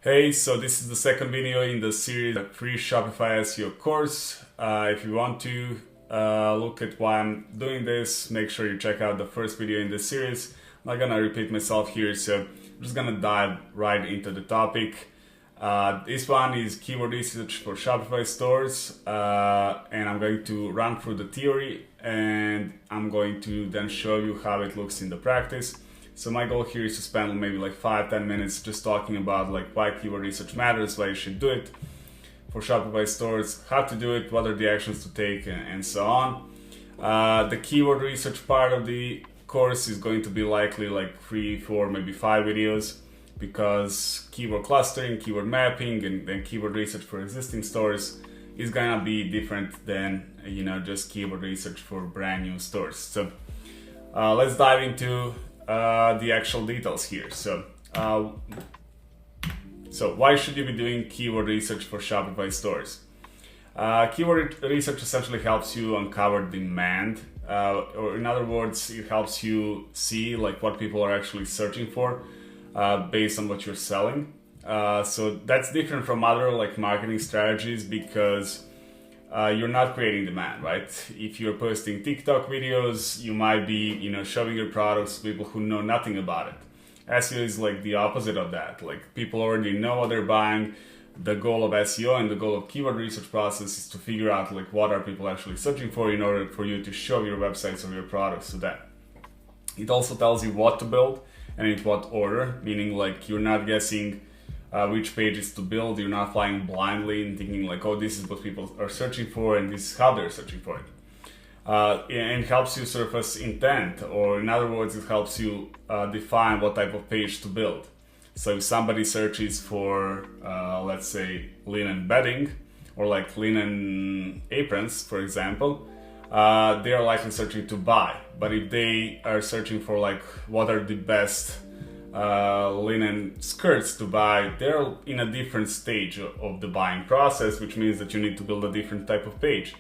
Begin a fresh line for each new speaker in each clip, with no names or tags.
Hey, so this is the second video in the series, a free Shopify SEO course. If you want to look at why I'm doing this, make sure you check out the first video in this series. I'm not gonna repeat myself here, so I'm just gonna dive right into the topic. This one is keyword research for Shopify stores, and I'm going to run through the theory and I'm going to then show you how it looks in the practice. So my goal here is to spend maybe like 5-10 minutes just talking about like why keyword research matters, why you should do it for Shopify stores, how to do it, what are the actions to take, and so on. The keyword research part of the course is going to be likely like 3, 4, maybe 5 videos, because keyword clustering, keyword mapping, and then keyword research for existing stores is gonna be different than just keyword research for brand new stores. So let's dive into the actual details here. So why should you be doing keyword research for Shopify stores? Keyword research essentially helps you uncover demand, or in other words, it helps you see like what people are actually searching for based on what you're selling. So that's different from other like marketing strategies, because you're not creating demand, right? If you're posting TikTok videos, you might be, showing your products to people who know nothing about it. SEO is like the opposite of that. Like, people already know what they're buying. The goal of SEO and the goal of keyword research process is to figure out like what are people actually searching for in order for you to show your websites or your products to them. It also tells you what to build and in what order, meaning like you're not guessing which pages to build. You're not flying blindly and thinking like, oh, this is what people are searching for and this is how they're searching for it. And it helps you surface intent, or in other words, it helps you define what type of page to build. So if somebody searches for, let's say, linen bedding or like linen aprons, for example, they are likely searching to buy. But if they are searching for like what are the best linen skirts to buy, they're in a different stage of the buying process, which means that you need to build a different type of page.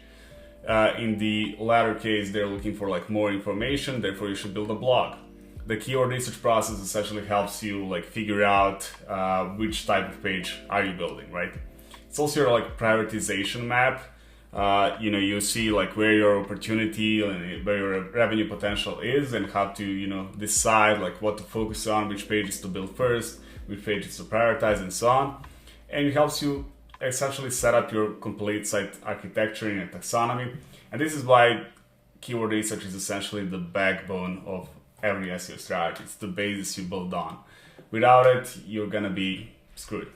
In the latter case, they're looking for like more information, therefore you should build a blog. The keyword research process essentially helps you like figure out which type of page are you building, right? It's also your like prioritization map. You see like where your opportunity and where your revenue potential is, and how to decide like what to focus on, which pages to build first, which pages to prioritize, and so on. And it helps you essentially set up your complete site architecture and taxonomy. And this is why keyword research is essentially the backbone of every SEO strategy. It's the basis you build on. Without it, you're gonna be screwed.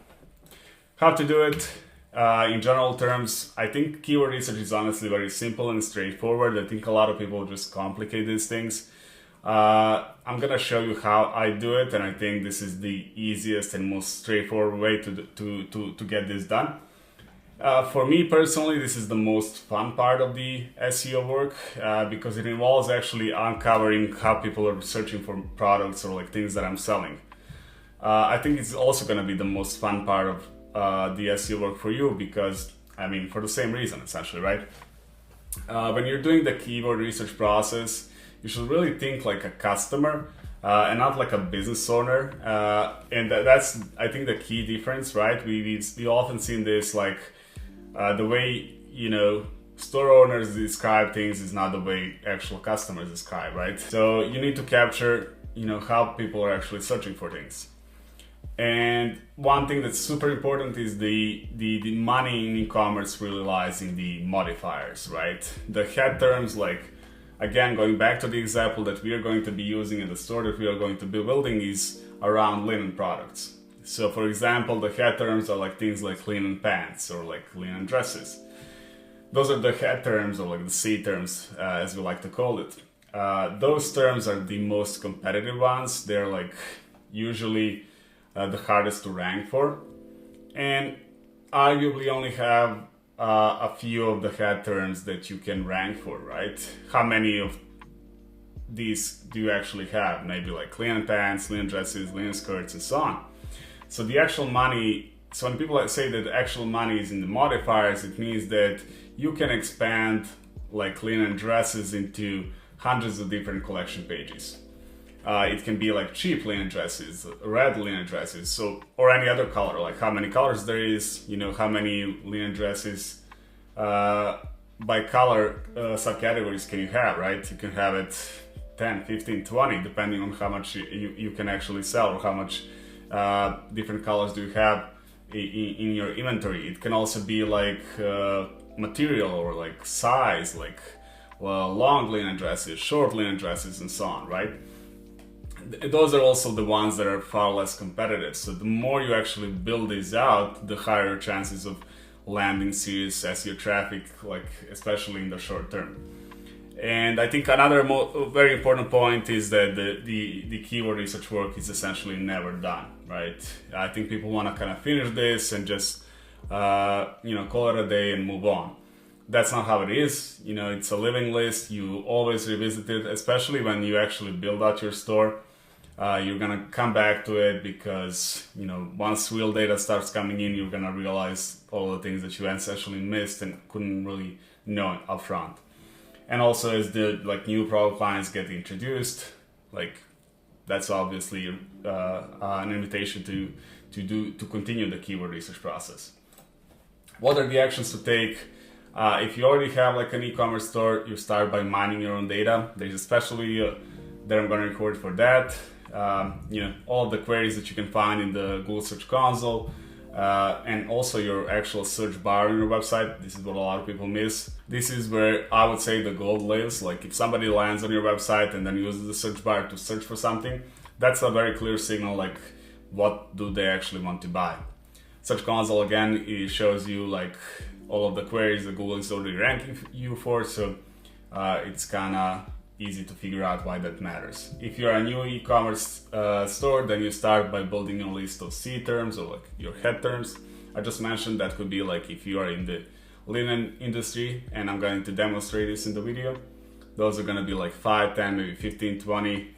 How to do it? In general terms, I think keyword research is honestly very simple and straightforward. I think a lot of people just complicate these things. I'm gonna show you how I do it, and I think this is the easiest and most straightforward way to get this done. For me personally, this is the most fun part of the SEO work, because it involves actually uncovering how people are searching for products or like things that I'm selling. I think it's also gonna be the most fun part of the SEO work for you, because for the same reason essentially, right? When you're doing the keyword research process, you should really think like a customer and not like a business owner, and that's I think the key difference, right? We often see this like the way store owners describe things is not the way actual customers describe, right? So you need to capture how people are actually searching for things. And one thing that's super important is the money in e-commerce really lies in the modifiers, right? The head terms, like, again, going back to the example that we are going to be using in the store that we are going to be building, is around linen products. So for example, the head terms are like things like linen pants or like linen dresses. Those are the head terms, or like the C terms, as we like to call it. Those terms are the most competitive ones. They're like usually the hardest to rank for, and arguably only have a few of the head terms that you can rank for, right? How many of these do you actually have? Maybe like linen pants, linen dresses, linen skirts, and so on. So the actual money, so when people say that the actual money is in the modifiers, it means that you can expand like linen dresses into hundreds of different collection pages. It can be like cheap linen dresses, red linen dresses, so, or any other color, like how many colors there is, how many linen dresses by color subcategories can you have, right? You can have it 10, 15, 20, depending on how much you can actually sell, or how much different colors do you have in your inventory. It can also be like material or like size, like long linen dresses, short linen dresses, and so on, right? Those are also the ones that are far less competitive. So the more you actually build these out, the higher chances of landing serious SEO traffic, like especially in the short term. And I think another very important point is that the keyword research work is essentially never done, right? I think people want to kind of finish this and just call it a day and move on. That's not how it is. It's a living list. You always revisit it, especially when you actually build out your store. You're gonna come back to it because once real data starts coming in, you're gonna realize all the things that you essentially missed and couldn't really know upfront. And also, as the new product lines get introduced, that's obviously an invitation to continue the keyword research process. What are the actions to take? If you already have an e-commerce store, you start by mining your own data. There's a special video that I'm going to record for that. All of the queries that you can find in the Google Search Console, and also your actual search bar on your website. This is what a lot of people miss. This is where I would say the gold lives. Like if somebody lands on your website and then uses the search bar to search for something, that's a very clear signal, like what do they actually want to buy. Search Console, again, it shows you all of the queries that Google is already ranking you for, so it's kind of easy to figure out why that matters. If you're a new e-commerce store, then you start by building a list of C terms or your head terms. I just mentioned that could be if you are in the linen industry, and I'm going to demonstrate this in the video. Those are going to be 5, 10, maybe 15, 20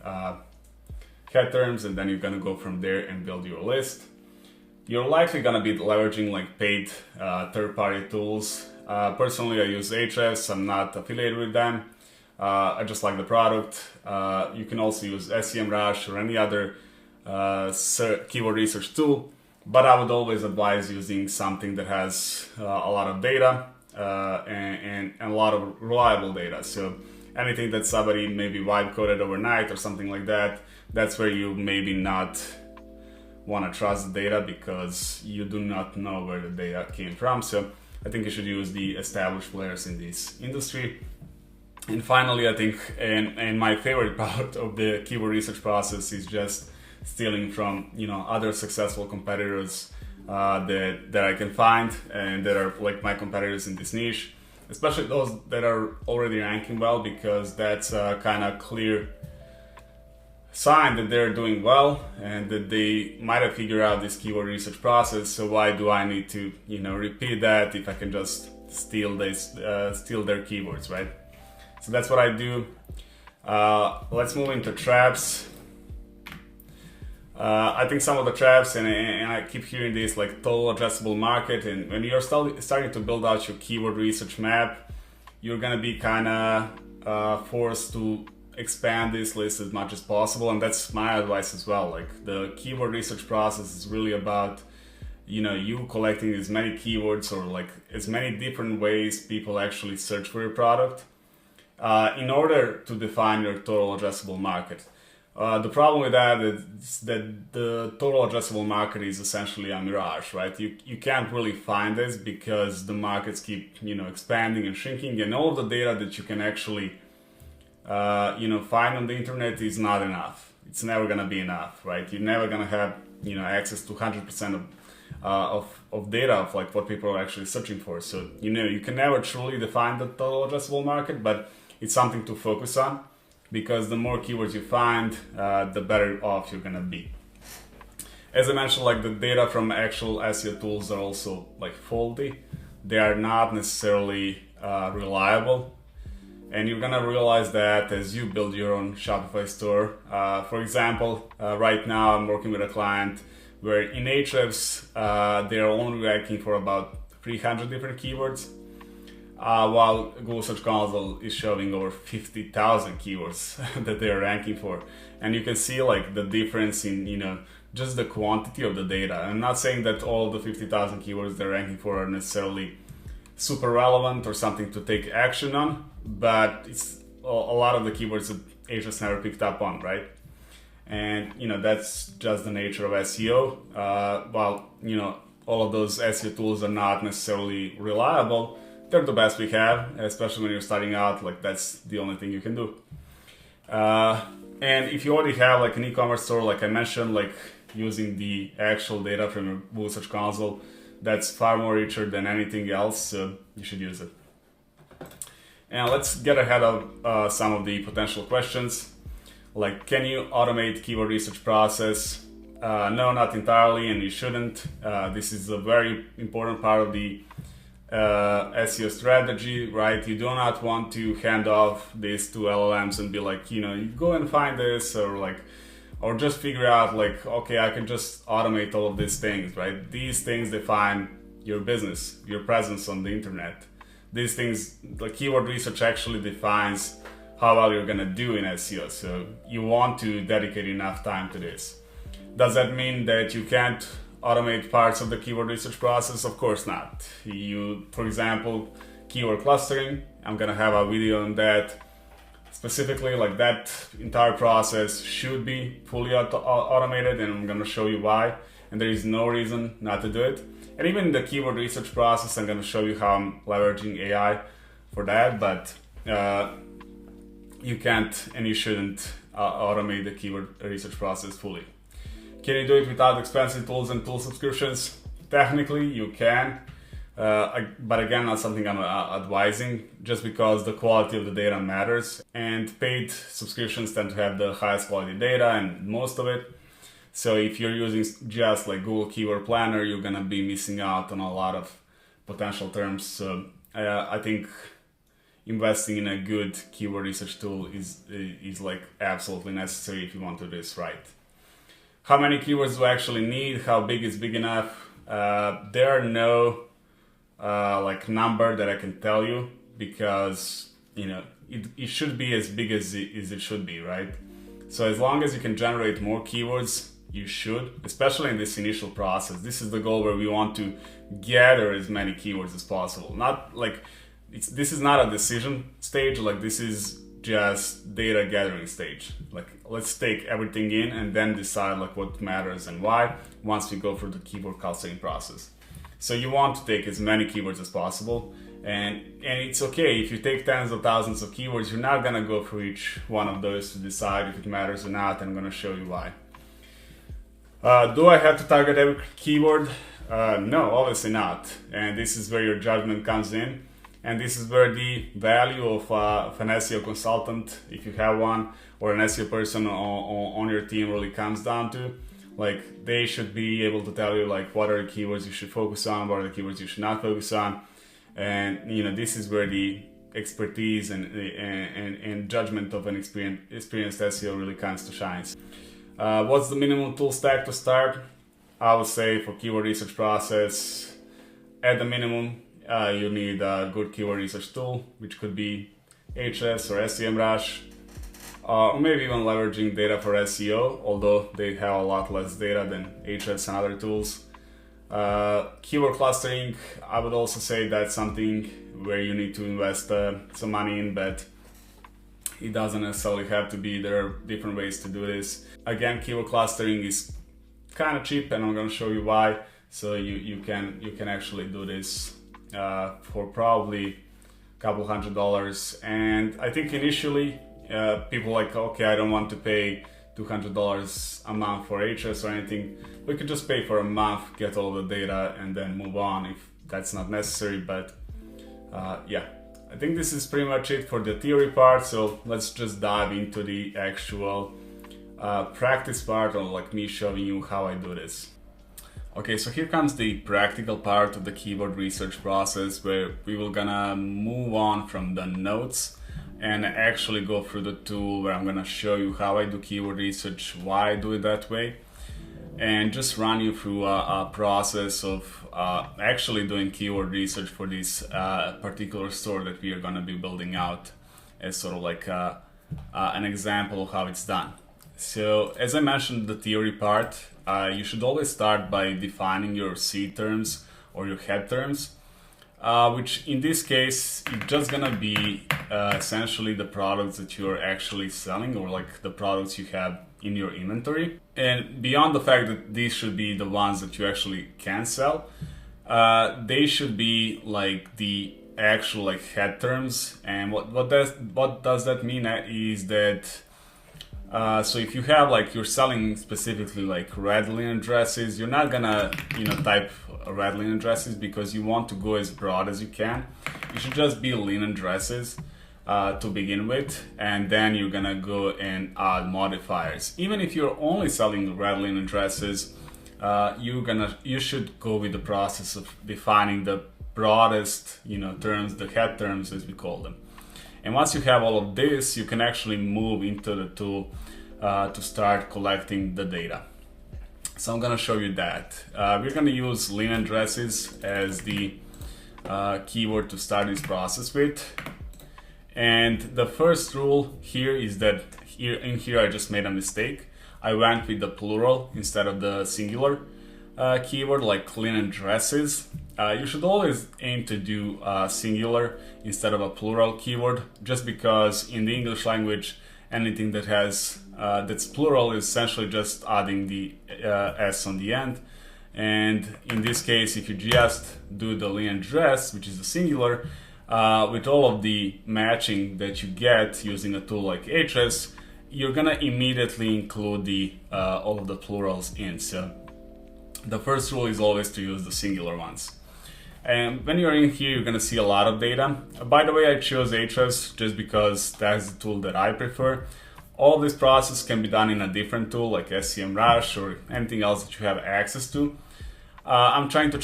head terms, and then you're going to go from there and build your list. You're likely going to be leveraging paid third-party tools. Personally, I use Ahrefs. I'm not affiliated with them. I just like the product. You can also use SEMrush or any other keyword research tool, but I would always advise using something that has a lot of data and a lot of reliable data. So anything that somebody maybe vibe coded overnight or something like that, that's where you maybe not want to trust the data because you do not know where the data came from. So I think you should use the established players in this industry. And finally, I think, and my favorite part of the keyword research process is just stealing from other successful competitors that I can find and that are my competitors in this niche, especially those that are already ranking well, because that's a kind of clear sign that they're doing well and that they might have figured out this keyword research process. So why do I need to repeat that if I can just steal their keywords, right? So that's what I do. Let's move into traps. I think some of the traps, and I keep hearing this, total addressable market, and when you're starting to build out your keyword research map, you're gonna be kind of forced to expand this list as much as possible, and that's my advice as well. The keyword research process is really about you collecting as many keywords or as many different ways people actually search for your product in order to define your total addressable market. The problem with that is that the total addressable market is essentially a mirage, right? You can't really find this because the markets keep expanding and shrinking, and all of the data that you can actually find on the internet is not enough. It's never gonna be enough, right? You're never gonna have access to 100% of data of what people are actually searching for. So you can never truly define the total addressable market, but it's something to focus on, because the more keywords you find, the better off you're gonna be. As I mentioned, the data from actual SEO tools are also faulty. They are not necessarily reliable, and you're gonna realize that as you build your own Shopify store. For example, right now I'm working with a client where in Ahrefs they are only ranking for about 300 different keywords. while Google Search Console is showing over 50,000 keywords that they are ranking for. And you can see like the difference in, just the quantity of the data. I'm not saying that all the 50,000 keywords they're ranking for are necessarily super relevant or something to take action on, but it's a lot of the keywords that Ahrefs never picked up on, right? And that's just the nature of SEO. While all of those SEO tools are not necessarily reliable, they're the best we have, especially when you're starting out. Like, that's the only thing you can do. And if you already have like an e-commerce store, like I mentioned, like using the actual data from your Google Search Console, that's far more richer than anything else, so you should use it. And let's get ahead of some of the potential questions. Like, can you automate keyword research process? No, not entirely, and you shouldn't. This is a very important part of the SEO strategy, right? You do not want to hand off this to LLMs and be like, you go and find this, or just figure out like, okay, I can just automate all of these things, right? These things define your business, your presence on the internet. These things, like keyword research actually defines how well you're gonna do in SEO. So you want to dedicate enough time to this. Does that mean that you can't automate parts of the keyword research process? Of course not. For example, keyword clustering, I'm gonna have a video on that. Specifically, like that entire process should be fully automated, and I'm gonna show you why. And there is no reason not to do it. And even the keyword research process, I'm gonna show you how I'm leveraging AI for that, but you can't and you shouldn't automate the keyword research process fully. Can you do it without expensive tools and tool subscriptions? Technically, you can, but again, not something I'm advising, just because the quality of the data matters, and paid subscriptions tend to have the highest quality data and most of it. So if you're using just like Google Keyword Planner, you're gonna be missing out on a lot of potential terms. So I think investing in a good keyword research tool is like absolutely necessary if you want to do this right. How many keywords do I actually need? How big is big enough? There are no like number that I can tell you, because it should be as big as it should be, right? So as long as you can generate more keywords, you should, especially in this initial process. This is the goal, where we want to gather as many keywords as possible. Not like this is not a decision stage, like this is just data gathering stage. Like, let's take everything in and then decide like what matters and why once we go through the keyword clustering process. So you want to take as many keywords as possible, and it's okay if you take tens of thousands of keywords. You're not gonna go through each one of those to decide if it matters or not, and I'm gonna show you why. Do I have to target every keyword? No, obviously not. And this is where your judgment comes in. And this is where the value of an SEO consultant, if you have one, or an SEO person on your team really comes down to. Like, they should be able to tell you like what are the keywords you should focus on, what are the keywords you should not focus on. And this is where the expertise and judgment of an experienced SEO really comes to shine. What's the minimum tool stack to start? I would say for keyword research process, at the minimum, you need a good keyword research tool, which could be Ahrefs or SEMrush, or maybe even leveraging data for SEO, although they have a lot less data than Ahrefs and other tools. Keyword clustering, I would also say that's something where you need to invest some money in, but it doesn't necessarily have to be. There are different ways to do this. Again, keyword clustering is kind of cheap, and I'm going to show you why. So you can actually do this for probably a couple $100, and I think initially people like, okay, I don't want to pay $200 a month for Ahrefs or anything. We could just pay for a month, get all the data, and then move on if that's not necessary. But yeah, I think this is pretty much it for the theory part. So let's just dive into the actual practice part, or like me showing you how I do this. Okay, so here comes the practical part of the keyword research process, where we will gonna move on from the notes and actually go through the tool, where I'm gonna show you how I do keyword research, why I do it that way. and just run you through a process of actually doing keyword research for this particular store that we are going to be building out as sort of like an example of how it's done. So as I mentioned, the theory part, you should always start by defining your seed terms or your head terms, which in this case, it's just gonna be essentially the products that you're actually selling, or like the products you have in your inventory. And beyond the fact that these should be the ones that you actually can sell, they should be like the actual like head terms. And what does that mean is that so if you have like, you're selling specifically like red linen dresses, you're not gonna type red linen dresses because you want to go as broad as you can. You should just be linen dresses to begin with, and then you're gonna go and add modifiers. Even if you're only selling red linen dresses, you should go with the process of defining the broadest terms, the head terms as we call them. And once you have all of this, you can actually move into the tool to start collecting the data. So I'm gonna show you that. We're gonna use linen dresses as the keyword to start this process with. And the first rule here is that here I just made a mistake. I went with the plural instead of the singular keyword, like linen dresses. You should always aim to do singular instead of a plural keyword, just because in the English language, anything that has that's plural is essentially just adding the s on the end. And in this case, if you just do the linen dress, which is the singular, with all of the matching that you get using a tool like Ahrefs, you're gonna immediately include the all of the plurals in. So the first rule is always to use the singular ones. And when you're in here, you're gonna see a lot of data. By the way, I chose Ahrefs just because that's the tool that I prefer. All this process can be done in a different tool like SEMrush or anything else that you have access to. I'm trying to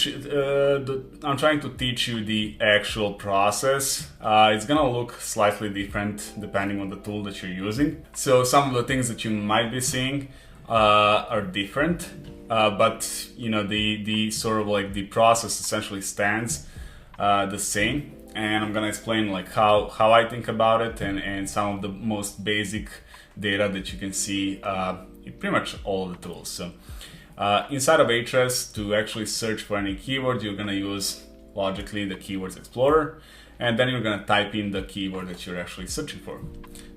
teach you the actual process. It's gonna look slightly different depending on the tool that you're using. So some of the things that you might be seeing are different, but the sort of like the process essentially stands the same. And I'm gonna explain like how I think about it and some of the most basic data that you can see in pretty much all of the tools. So inside of Ahrefs, to actually search for any keyword, you're gonna use logically the Keywords Explorer, and then you're gonna type in the keyword that you're actually searching for.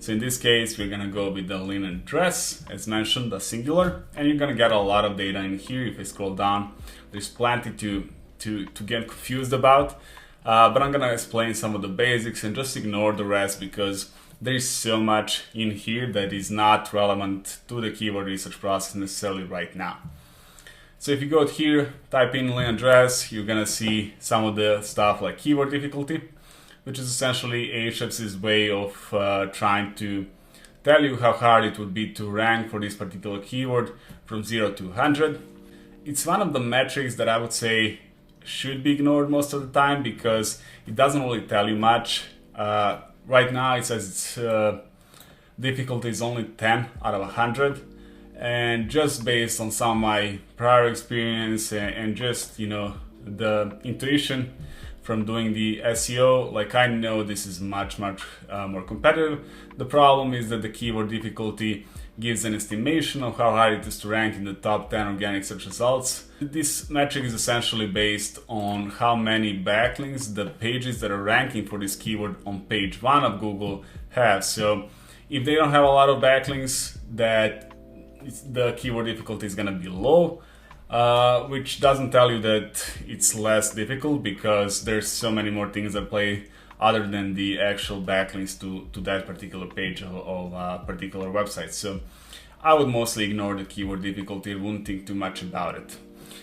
So in this case, we're gonna go with the linen dress, as mentioned, the singular, and you're gonna get a lot of data in here. If I scroll down, there's plenty to get confused about, but I'm gonna explain some of the basics and just ignore the rest because there's so much in here that is not relevant to the keyword research process necessarily right now. So if you go here, type in linen dress, you're gonna see some of the stuff like keyword difficulty, which is essentially Ahrefs' way of trying to tell you how hard it would be to rank for this particular keyword from 0 to 100. It's one of the metrics that I would say should be ignored most of the time because it doesn't really tell you much. Right now it says its difficulty is only 10 out of 100, and just based on some of my prior experience and just the intuition from doing the SEO, like I know this is much more competitive. The problem is that the keyword difficulty gives an estimation of how hard it is to rank in the top 10 organic search results. This metric is essentially based on how many backlinks the pages that are ranking for this keyword on page 1 of Google have. So if they don't have a lot of backlinks, the keyword difficulty is going to be low, which doesn't tell you that it's less difficult because there's so many more things at play other than the actual backlinks to that particular page of a particular website. So I would mostly ignore the keyword difficulty, wouldn't think too much about it.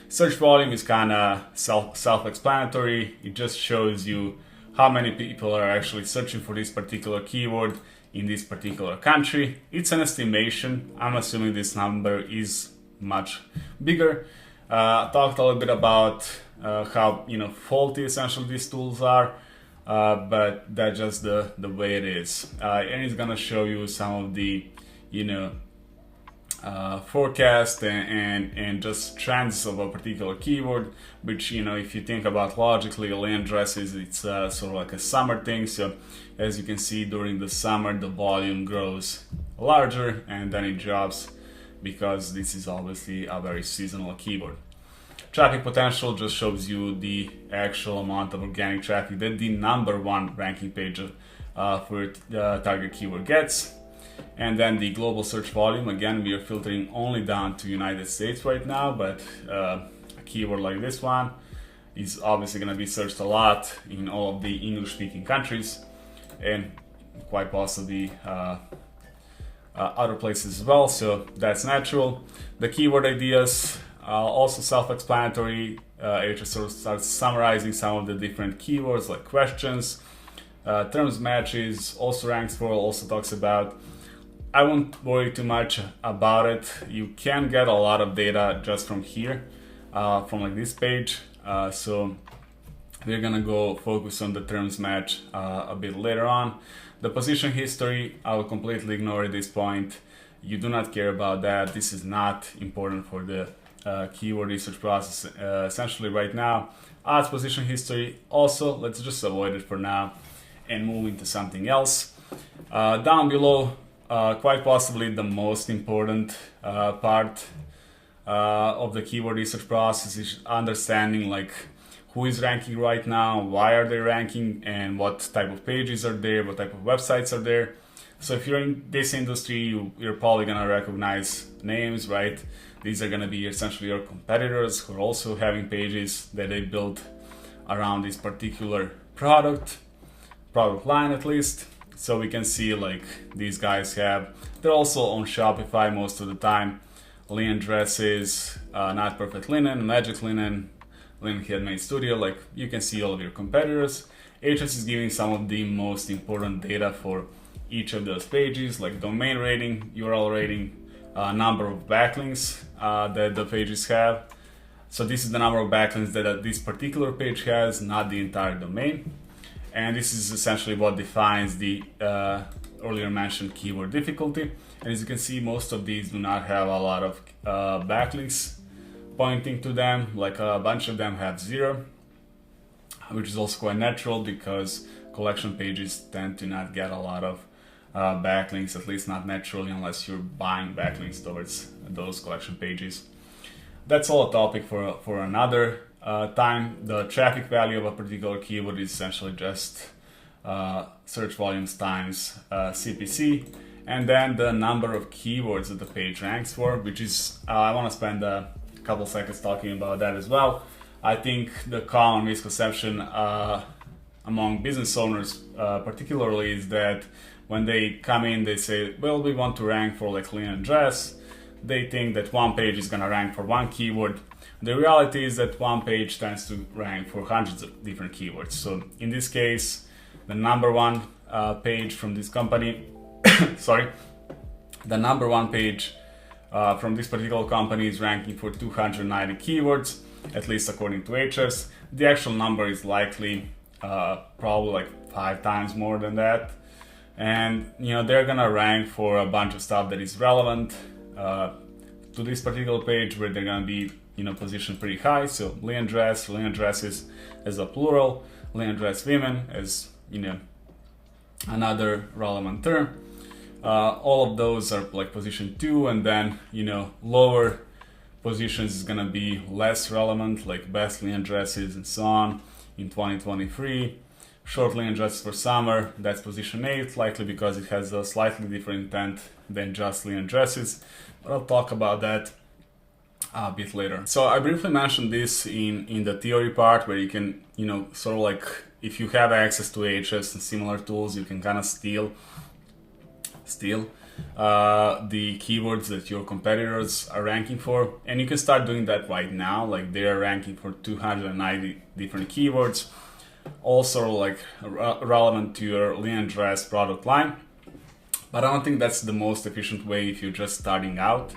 Search volume is kind of self-explanatory. It just shows you how many people are actually searching for this particular keyword in this particular country. It's an estimation. I'm assuming this number is much bigger. Talked a little bit about how faulty essentially these tools are, but that's just the way it is. And it's gonna show you some of the forecast and just trends of a particular keyword, which, you know, if you think about logically, land dresses, it's sort of like a summer thing. So as you can see, during the summer the volume grows larger and then it drops because this is obviously a very seasonal keyword. Traffic potential just shows you the actual amount of organic traffic that the number one ranking page for the target keyword gets. And then the global search volume, again, we are filtering only down to United States right now, but a keyword like this one is obviously going to be searched a lot in all of the English-speaking countries and quite possibly other places as well, so that's natural. The keyword ideas, also self-explanatory. It just sort of starts summarizing some of the different keywords like questions, terms matches, also ranks for, also talks about. I won't worry too much about it. You can get a lot of data just from here, from like this page. So we're gonna go focus on the terms match a bit later on. The position history, I will completely ignore at this point. You do not care about that. This is not important for the keyword research process. Essentially right now, ads position history, also let's just avoid it for now and move into something else. Down below, quite possibly the most important part of the keyword research process is understanding like who is ranking right now, why are they ranking, and what type of pages are there, what type of websites are there. So if you're in this industry, you're probably gonna recognize names, right? These are gonna be essentially your competitors who are also having pages that they built around this particular product line at least. So we can see like these guys they're also on Shopify most of the time. Linen dresses, Not Perfect Linen, Magic Linen, Linen Handmade Studio, like you can see all of your competitors. Ahrefs is giving some of the most important data for each of those pages, like domain rating, URL rating, number of backlinks that the pages have. So this is the number of backlinks that this particular page has, not the entire domain. And this is essentially what defines the earlier mentioned keyword difficulty. And as you can see, most of these do not have a lot of backlinks pointing to them, like a bunch of them have 0, which is also quite natural because collection pages tend to not get a lot of backlinks, at least not naturally, unless you're buying backlinks towards those collection pages. That's all a topic for another time. The traffic value of a particular keyword is essentially just search volumes times CPC, and then the number of keywords that the page ranks for, which is, I want to spend a couple seconds talking about that as well. I think the common misconception among business owners particularly is that when they come in, they say, well, we want to rank for like linen dress. They think that one page is going to rank for one keyword. The reality is that one page tends to rank for hundreds of different keywords. So in this case, the number one page from this company, the number one page from this particular company is ranking for 290 keywords, at least according to Ahrefs. The actual number is likely probably like 5 times more than that. And you know, they're gonna rank for a bunch of stuff that is relevant to this particular page, where they're gonna be, you know, positioned pretty high. So linen dress, linen dresses as a plural, linen dress women as, you know, another relevant term. All of those are like position 2, and then, you know, lower positions is gonna be less relevant, like best linen dresses and so on in 2023. Short linen dresses for summer, that's position 8, likely because it has a slightly different intent than just linen dresses, but I'll talk about that a bit later. So I briefly mentioned this in the theory part, where you can, you know, sort of like, if you have access to Ahrefs and similar tools, you can kind of steal the keywords that your competitors are ranking for, and you can start doing that right now. Like they are ranking for 290 different keywords, also like relevant to your linen dress product line. But I don't think that's the most efficient way if you're just starting out.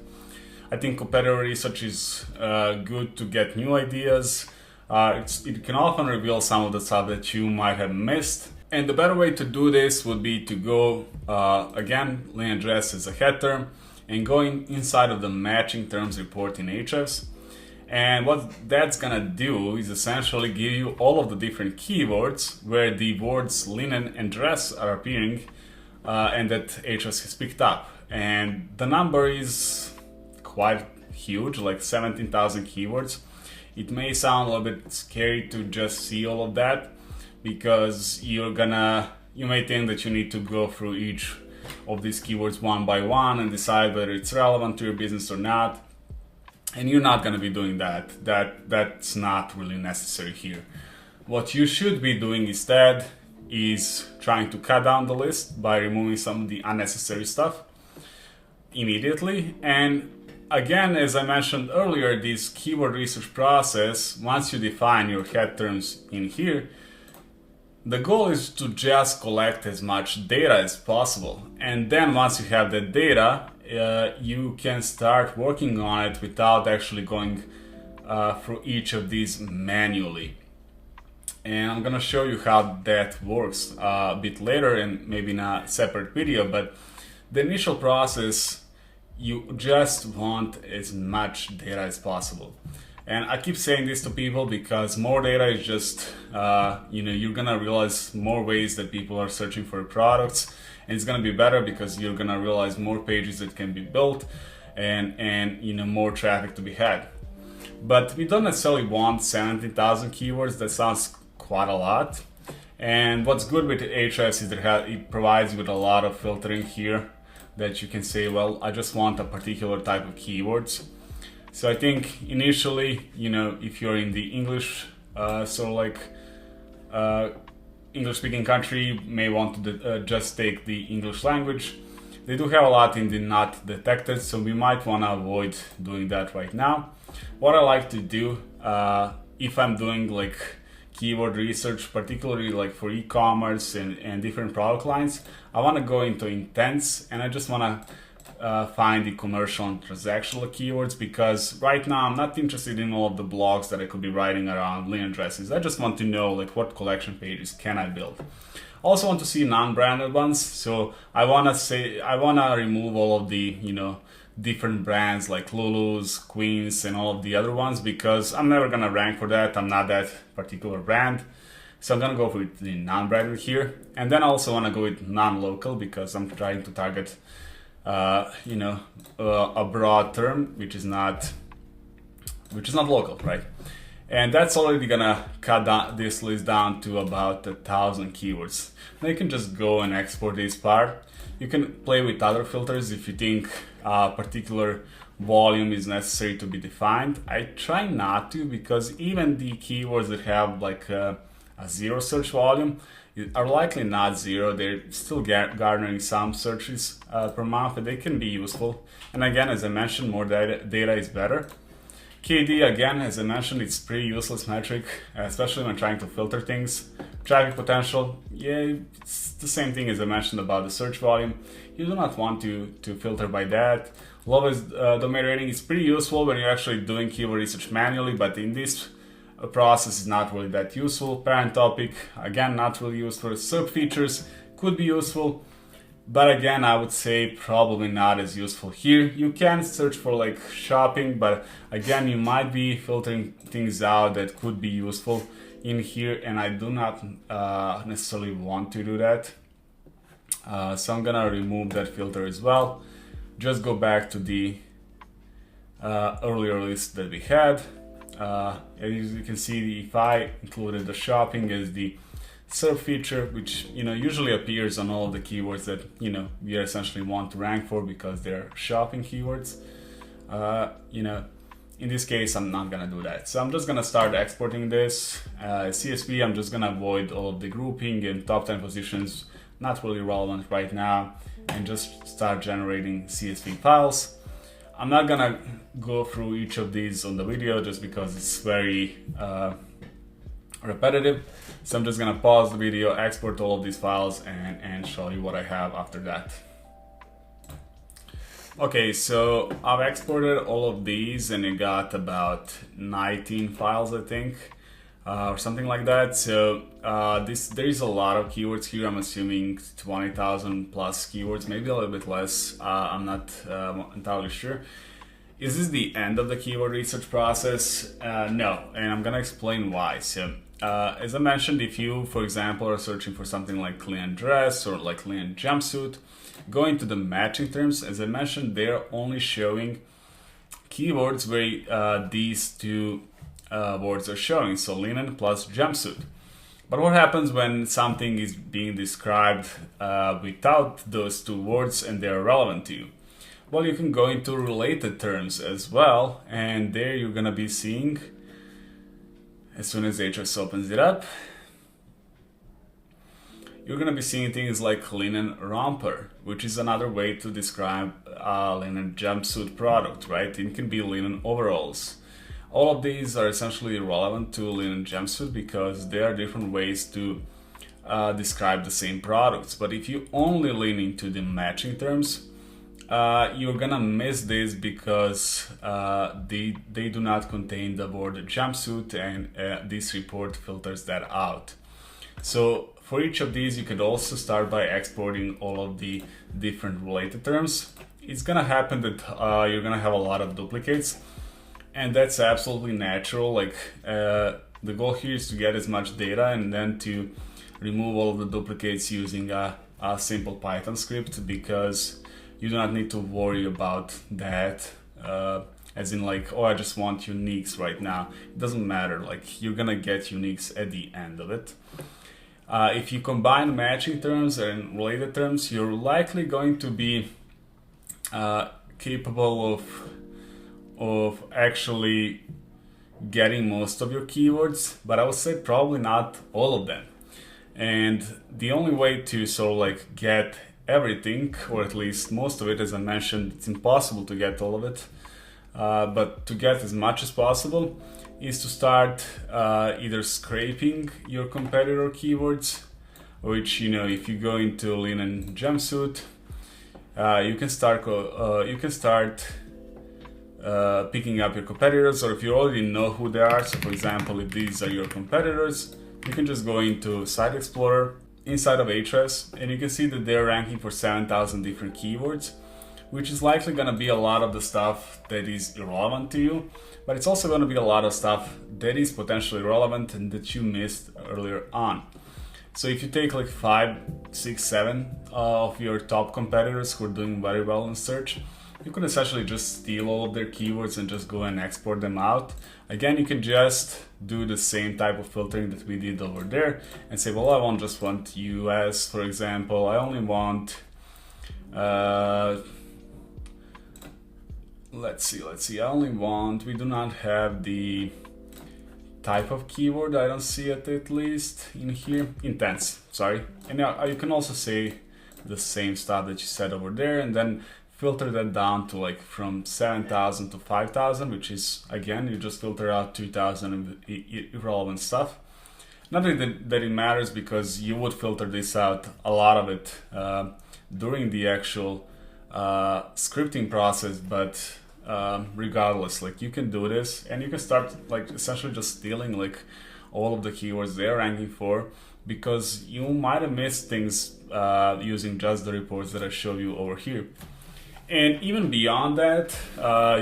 I think competitor research is good to get new ideas. It can often reveal some of the stuff that you might have missed. And the better way to do this would be to go, again, linen dress is a head term. and going inside of the matching terms report in Ahrefs. And what that's gonna do is essentially give you all of the different keywords where the words linen and dress are appearing, and that Ahrefs has picked up. And the number is quite huge, like 17,000 keywords. It may sound a little bit scary to just see all of that, because you may think that you need to go through each of these keywords one by one and decide whether it's relevant to your business or not. And you're not going to be doing that. That's not really necessary here. What you should be doing instead is trying to cut down the list by removing some of the unnecessary stuff immediately. And again, as I mentioned earlier, this keyword research process, once you define your head terms in here, the goal is to just collect as much data as possible. And then once you have that data, you can start working on it without actually going through each of these manually. And I'm gonna show you how that works a bit later, and maybe in a separate video. But the initial process, you just want as much data as possible. And I keep saying this to people because more data is just, you're gonna realize more ways that people are searching for products, and it's gonna be better because you're gonna realize more pages that can be built, and more traffic to be had. But we don't necessarily want 70,000 keywords. That sounds quite a lot. And what's good with Ahrefs is that it provides you with a lot of filtering here, that you can say, well, I just want a particular type of keywords. So I think initially, if you're in the English, English speaking country, you may want to just take the English language. They do have a lot in the not detected, so we might want to avoid doing that right now. What I like to do, if I'm doing like keyword research, particularly like for e-commerce and different product lines, I want to go into intents, and I just want to find the commercial and transactional keywords, because right now I'm not interested in all of the blogs that I could be writing around linen dresses. I just want to know like what collection pages can I build. Also want to see non-branded ones, so I want to remove all of the different brands like Lulu's, Queens, and all of the other ones, because I'm never gonna rank for that. I'm not that particular brand. So I'm gonna go with the non-branded here, and then I also want to go with non-local, because I'm trying to target a broad term which is not local, right? And that's already gonna cut down this list down to about 1,000 keywords. Now you can just go and export this part. You can play with other filters if you think a particular volume is necessary to be defined. I try not to, because even the keywords that have like a zero search volume are likely not zero. They're still garnering some searches per month, but they can be useful. And again, as I mentioned, more data is better. KD, again, as I mentioned, it's a pretty useless metric, especially when trying to filter things. Traffic potential, yeah, it's the same thing as I mentioned about the search volume. You do not want to filter by that. Lowest domain rating is pretty useful when you're actually doing keyword research manually, but in this process is not really that useful. Parent topic, again, not really useful. Sub features could be useful, but again, I would say probably not as useful here. You can search for like shopping, but again, you might be filtering things out that could be useful in here, and I do not necessarily want to do that. So I'm gonna remove that filter as well. Just go back to the earlier list that we had. As you can see, if I included the shopping as the sub feature, which usually appears on all of the keywords that we essentially want to rank for because they're shopping keywords. In this case, I'm not gonna do that. So I'm just gonna start exporting this CSV. I'm just gonna avoid all of the grouping and top 10 positions, not really relevant right now, and just start generating CSV files. I'm not gonna go through each of these on the video just because it's very repetitive. So I'm just gonna pause the video, export all of these files, and show you what I have after that. Okay, so I've exported all of these and it got about 19 files, I think. or something like that. So there is a lot of keywords here. I'm assuming 20,000 plus keywords, maybe a little bit less. I'm not entirely sure. Is this the end of the keyword research process? No, and I'm gonna explain why. So as I mentioned, if you, for example, are searching for something like linen dress or like linen jumpsuit, going to the matching terms, as I mentioned, they're only showing keywords where these two words are showing, so linen plus jumpsuit. But what happens when something is being described without those two words and they're relevant to you? Well, you can go into related terms as well, and there you're gonna be seeing, as soon as Ahrefs opens it up, you're gonna be seeing things like linen romper, which is another way to describe a linen jumpsuit product, right? It can be linen overalls. All of these are essentially relevant to linen jumpsuit because there are different ways to describe the same products. But if you only lean into the matching terms, you're gonna miss this because they do not contain the word jumpsuit, and this report filters that out. So for each of these, you could also start by exporting all of the different related terms. It's gonna happen that you're gonna have a lot of duplicates, and that's absolutely natural. Like the goal here is to get as much data and then to remove all of the duplicates using a simple Python script, because you do not need to worry about that, as in like, oh, I just want uniques right now. It doesn't matter, like you're gonna get uniques at the end of it. If you combine matching terms and related terms, you're likely going to be capable of actually getting most of your keywords, but I would say probably not all of them. And the only way to sort of like get everything, or at least most of it, as I mentioned, it's impossible to get all of it, but to get as much as possible is to start either scraping your competitor keywords, which, you know, if you go into linen jumpsuit, you can start picking up your competitors, or if you already know who they are. So for example, if these are your competitors, you can just go into Site Explorer inside of Ahrefs, and you can see that they're ranking for 7,000 different keywords, which is likely going to be a lot of the stuff that is irrelevant to you, but it's also going to be a lot of stuff that is potentially relevant and that you missed earlier on. So if you take like 5, 6, 7 of your top competitors who are doing very well in search, you can essentially just steal all of their keywords and just go and export them out. Again, you can just do the same type of filtering that we did over there and say, well, I won't just want US, for example. I only want, let's see, I only want, we do not have the type of keyword, I don't see it at least in here, intense, sorry. And now you can also say the same stuff that you said over there, and then filter that down to like from 7,000 to 5,000, which is, again, you just filter out 2,000 irrelevant stuff. Not that it matters, because you would filter this out, a lot of it, during the actual scripting process, but regardless, like you can do this and you can start like essentially just stealing like all of the keywords they're ranking for, because you might have missed things using just the reports that I showed you over here. And even beyond that,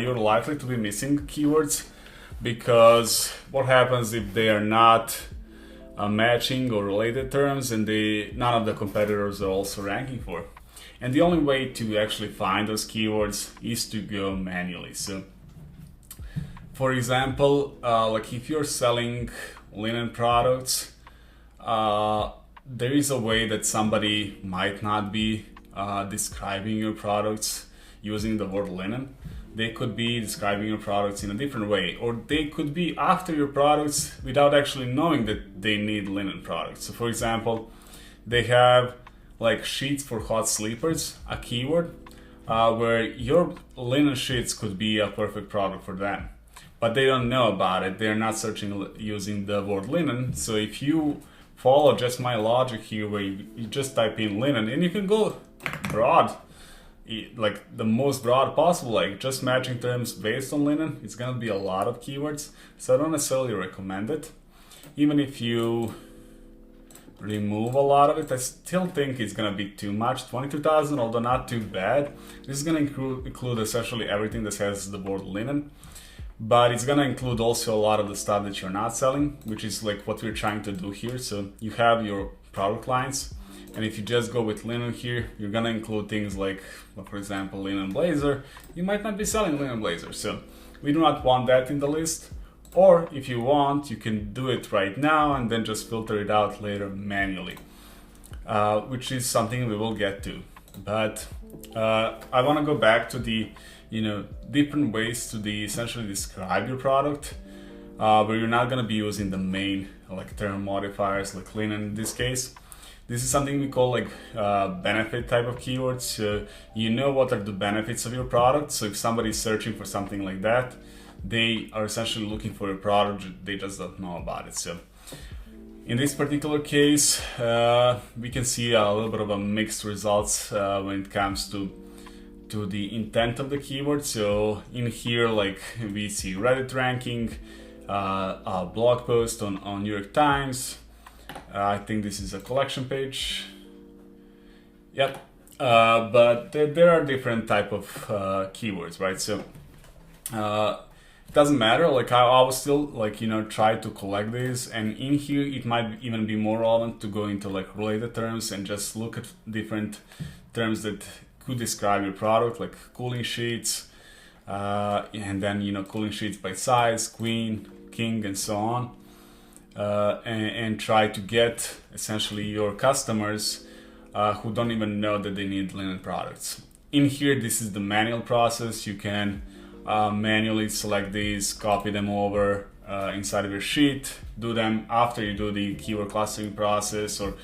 you're likely to be missing keywords, because what happens if they are not matching or related terms and none of the competitors are also ranking for? And the only way to actually find those keywords is to go manually. So for example, like if you're selling linen products, there is a way that somebody might not be describing your products using the word linen. They could be describing your products in a different way, or they could be after your products without actually knowing that they need linen products. So for example, they have like sheets for hot sleepers, a keyword, where your linen sheets could be a perfect product for them, but they don't know about it. They're not searching using the word linen. So if you follow just my logic here, where you just type in linen, and you can go broad, like the most broad possible, like just matching terms based on linen, it's gonna be a lot of keywords. So I don't necessarily recommend it. even if you remove a lot of it, I still think it's gonna be too much. 22,000, although not too bad. This is gonna include essentially everything that has the word linen, but it's gonna include also a lot of the stuff that you're not selling, which is like what we're trying to do here. So you have your product lines, and if you just go with linen here, you're gonna include things like, well, for example, linen blazer. You might not be selling linen blazer, so we do not want that in the list. Or if you want, you can do it right now and then just filter it out later manually, which is something we will get to. But I want to go back to the, different ways to essentially describe your product, where you're not going to be using the main like term modifiers like linen in this case. This is something we call like benefit type of keywords. So you know what are the benefits of your product. So if somebody's searching for something like that, they are essentially looking for a product, they just don't know about it. So in this particular case, we can see a little bit of a mixed results when it comes to the intent of the keyword. So in here, like we see Reddit ranking, a blog post on New York Times. I think this is a collection page. Yep. But there are different type of keywords, right? So it doesn't matter. Like I will still try to collect these, and in here it might even be more relevant to go into like related terms and just look at different terms that could describe your product, like cooling sheets, and then cooling sheets by size, queen, king, and so on, and try to get essentially your customers who don't even know that they need linen products. In here, this is the manual process. You can manually select these, copy them over inside of your sheet, do them after you do the keyword clustering process, or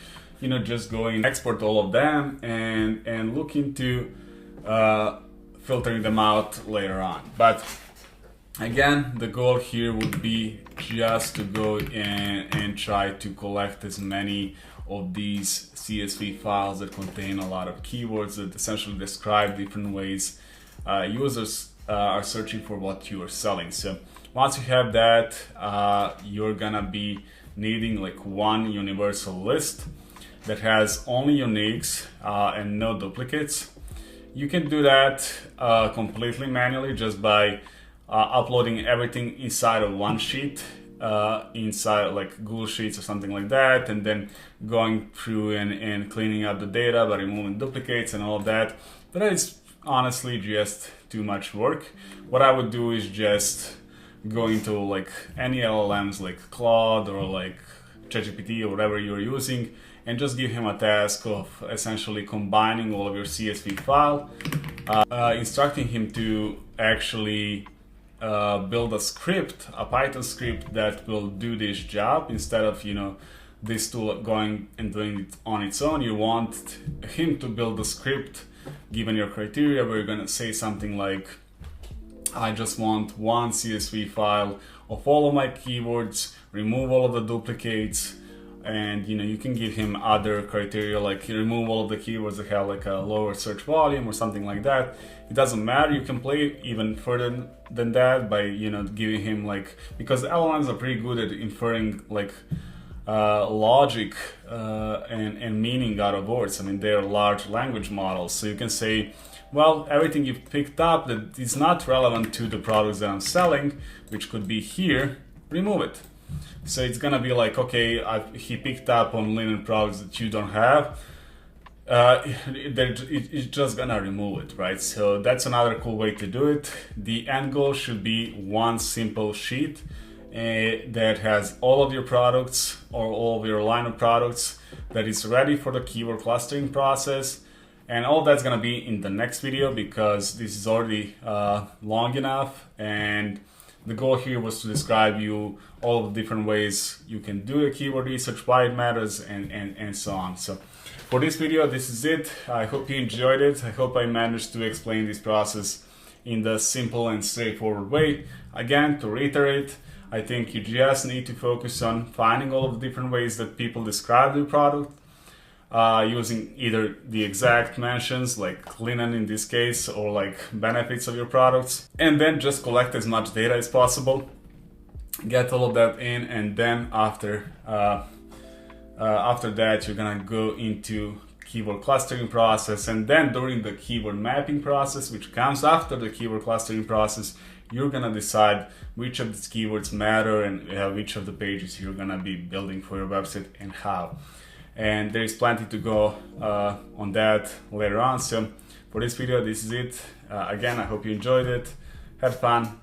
just go and export all of them and look into filtering them out later on. But again, the goal here would be just to go and try to collect as many of these CSV files that contain a lot of keywords that essentially describe different ways users are searching for what you are selling. So once you have that, you're gonna be needing like one universal list that has only uniques and no duplicates. You can do that completely manually just by uploading everything inside of one sheet, inside like Google Sheets or something like that, and then going through and cleaning up the data by removing duplicates and all of that. But that is honestly just too much work. What I would do is just go into like any LLMs like Claude or like ChatGPT or whatever you're using, and just give him a task of essentially combining all of your CSV file, instructing him to actually build a script, a Python script that will do this job instead of this tool going and doing it on its own. You want him to build a script given your criteria, where you're gonna say something like, I just want one CSV file of all of my keywords, remove all of the duplicates, and you can give him other criteria like remove all of the keywords that have like a lower search volume or something like that. It doesn't matter. You can play even further than that by giving him like, because LLMs are pretty good at inferring like logic and meaning out of words. I mean, they're large language models, so you can say, well, everything you've picked up that is not relevant to the products that I'm selling, which could be here, remove it. So it's gonna be like, okay, he picked up on linen products that you don't have. It's just gonna remove it, right? So that's another cool way to do it. The end goal should be one simple sheet that has all of your products or all of your line of products that is ready for the keyword clustering process. And all that's gonna be in the next video, because this is already long enough, and the goal here was to describe you all of the different ways you can do the keyword research, why it matters, and so on. So for this video, this is it. I hope you enjoyed it. I hope I managed to explain this process in the simple and straightforward way. Again, to reiterate, I think you just need to focus on finding all of the different ways that people describe their product, using either the exact mentions like linen in this case, or like benefits of your products, and then just collect as much data as possible get all of that in, and then after that you're gonna go into keyword clustering process, and then during the keyword mapping process, which comes after the keyword clustering process, you're gonna decide which of these keywords matter and which of the pages you're gonna be building for your website and how. And there is plenty to go on that later on. So for this video, this is it. Again, I hope you enjoyed it, had fun.